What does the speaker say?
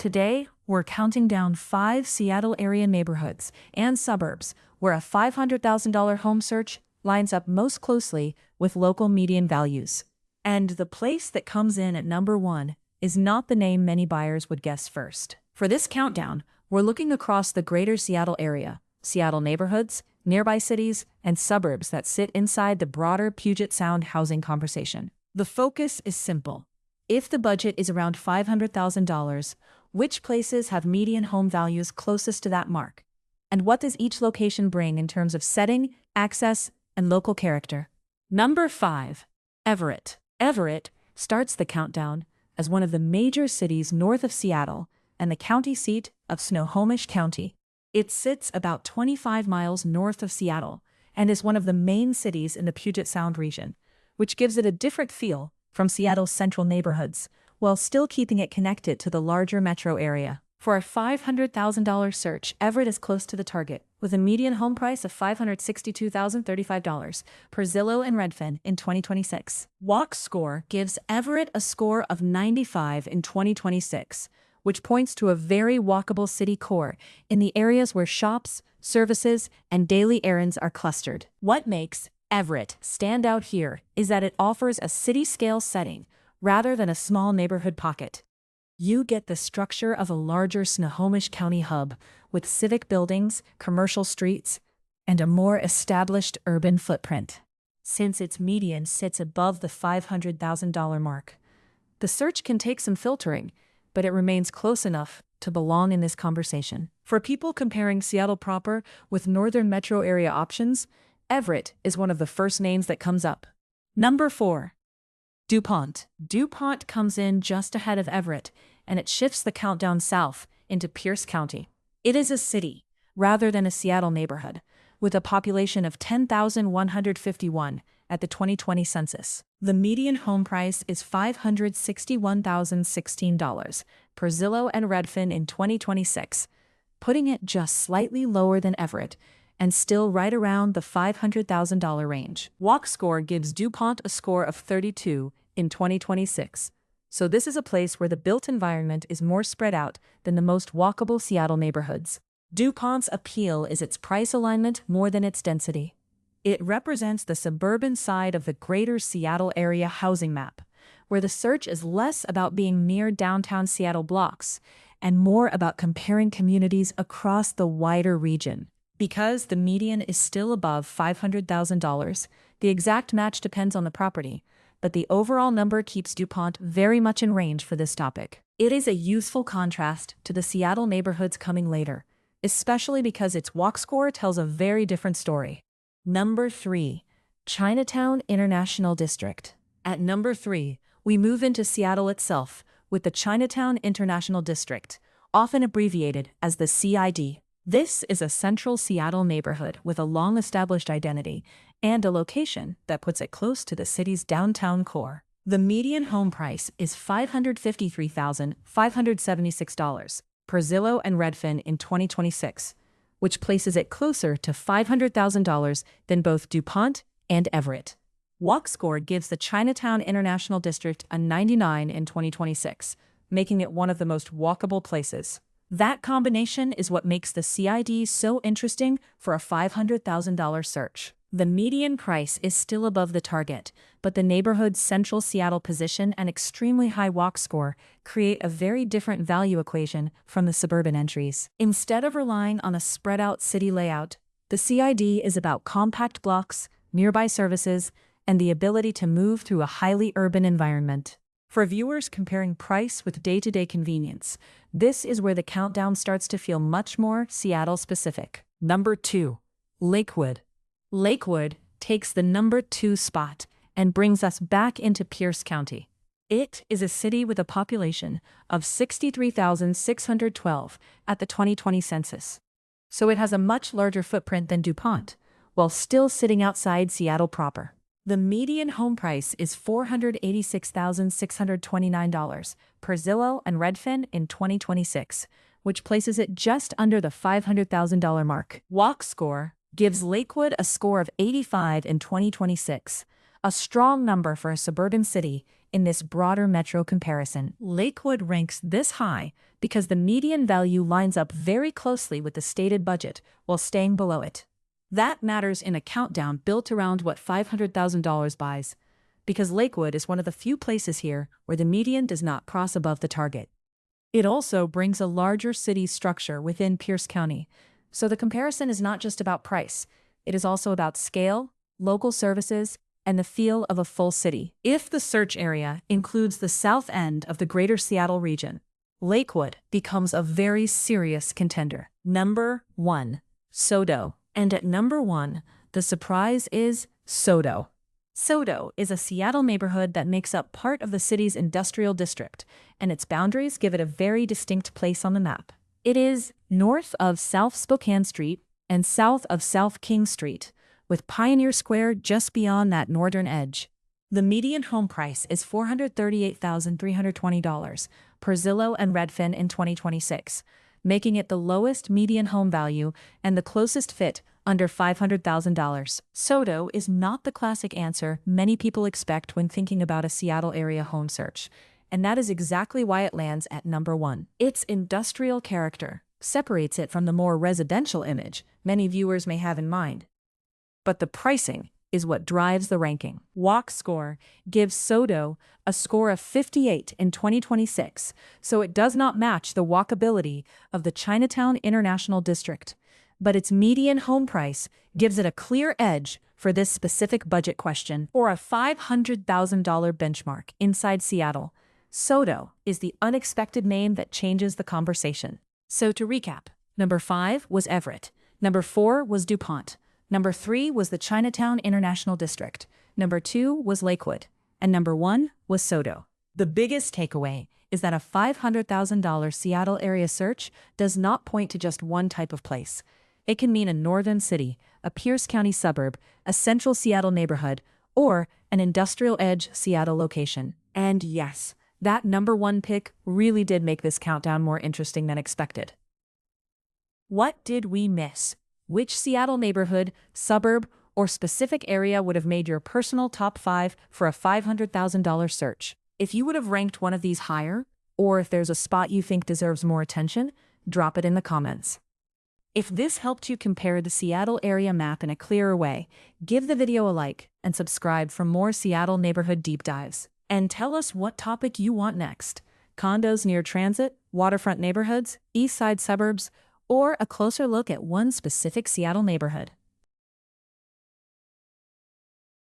Today, we're counting down 5 Seattle area neighborhoods and suburbs where a $500,000 home search lines up most closely with local median values. And the place that comes in at number 1 is not the name many buyers would guess first. For this countdown, we're looking across the greater Seattle area, Seattle neighborhoods, nearby cities, and suburbs that sit inside the broader Puget Sound housing conversation. The focus is simple. If the budget is around $500,000, which places have median home values closest to that mark? And what does each location bring in terms of setting, access, and local character? Number 5. Everett. Everett starts the countdown as one of the major cities north of Seattle and the county seat of Snohomish County. It sits about 25 miles north of Seattle and is one of the main cities in the Puget Sound region, which gives it a different feel from Seattle's central neighborhoods, while still keeping it connected to the larger metro area. For a $500,000 search, Everett is close to the target, with a median home price of $562,035 per Zillow and Redfin in 2026. Walk Score gives Everett a score of 95 in 2026, which points to a very walkable city core in the areas where shops, services, and daily errands are clustered. What makes Everett stand out here is that it offers a city-scale setting rather than a small neighborhood pocket. You get the structure of a larger Snohomish County hub with civic buildings, commercial streets, and a more established urban footprint. Since its median sits above the $500,000 mark, the search can take some filtering, but it remains close enough to belong in this conversation. For people comparing Seattle proper with northern metro area options, Everett is one of the first names that comes up. Number 4. Dupont. Dupont comes in just ahead of Everett, and it shifts the countdown south into Pierce County. It is a city, rather than a Seattle neighborhood, with a population of 10,151 at the 2020 census. The median home price is $561,016 per Zillow and Redfin in 2026, putting it just slightly lower than Everett, and still right around the $500,000 range. Walk Score gives Dupont a score of 32 in 2026, so this is a place where the built environment is more spread out than the most walkable Seattle neighborhoods. Dupont's appeal is its price alignment more than its density. It represents the suburban side of the greater Seattle area housing map, where the search is less about being near downtown Seattle blocks and more about comparing communities across the wider region. Because the median is still above $500,000, the exact match depends on the property, but the overall number keeps Dupont very much in range for this topic. It is a useful contrast to the Seattle neighborhoods coming later, especially because its Walk Score tells a very different story. Number 3. Chinatown International District. At number 3, we move into Seattle itself with the Chinatown International District, often abbreviated as the CID. This is a central Seattle neighborhood with a long-established identity and a location that puts it close to the city's downtown core. The median home price is $553,576 per Zillow and Redfin in 2026, which places it closer to $500,000 than both Dupont and Everett. Walk Score gives the Chinatown International District a 99 in 2026, making it one of the most walkable places. That combination is what makes the CID so interesting for a $500,000 search. The median price is still above the target, but the neighborhood's central Seattle position and extremely high Walk Score create a very different value equation from the suburban entries. Instead of relying on a spread-out city layout, the CID is about compact blocks, nearby services, and the ability to move through a highly urban environment. For viewers comparing price with day-to-day convenience, this is where the countdown starts to feel much more Seattle-specific. Number 2. Lakewood. Lakewood takes the number 2 spot and brings us back into Pierce County. It is a city with a population of 63,612 at the 2020 census, so it has a much larger footprint than Dupont, while still sitting outside Seattle proper. The median home price is $486,629 per Zillow and Redfin in 2026, which places it just under the $500,000 mark. Walk Score gives Lakewood a score of 85 in 2026, a strong number for a suburban city in this broader metro comparison. Lakewood ranks this high because the median value lines up very closely with the stated budget while staying below it. That matters in a countdown built around what $500,000 buys, because Lakewood is one of the few places here where the median does not cross above the target. It also brings a larger city structure within Pierce County, so the comparison is not just about price. It is also about scale, local services, and the feel of a full city. If the search area includes the south end of the greater Seattle region, Lakewood becomes a very serious contender. Number 1. Sodo. And at number 1, the surprise is Sodo. Sodo is a Seattle neighborhood that makes up part of the city's industrial district, and its boundaries give it a very distinct place on the map. It is north of South Spokane Street and south of South King Street, with Pioneer Square just beyond that northern edge. The median home price is $438,320 per Zillow and Redfin in 2026, making it the lowest median home value and the closest fit under $500,000. Sodo is not the classic answer many people expect when thinking about a Seattle area home search, and that is exactly why it lands at number 1. Its industrial character separates it from the more residential image many viewers may have in mind. But the pricing is what drives the ranking. Walk Score gives Sodo a score of 58 in 2026, so it does not match the walkability of the Chinatown International District. But its median home price gives it a clear edge for this specific budget question, or a $500,000 benchmark inside Seattle. Sodo is the unexpected name that changes the conversation. So to recap, number 5 was Everett, number 4 was Dupont, number 3 was the Chinatown International District, number 2 was Lakewood, and number 1 was Sodo. The biggest takeaway is that a $500,000 Seattle area search does not point to just one type of place. It can mean a northern city, a Pierce County suburb, a central Seattle neighborhood, or an industrial edge Seattle location. And yes, that number 1 pick really did make this countdown more interesting than expected. What did we miss? Which Seattle neighborhood, suburb, or specific area would have made your personal top 5 for a $500,000 search? If you would have ranked one of these higher, or if there's a spot you think deserves more attention, drop it in the comments. If this helped you compare the Seattle area map in a clearer way, give the video a like and subscribe for more Seattle neighborhood deep dives. And tell us what topic you want next: condos near transit, waterfront neighborhoods, east side suburbs, or a closer look at one specific Seattle neighborhood.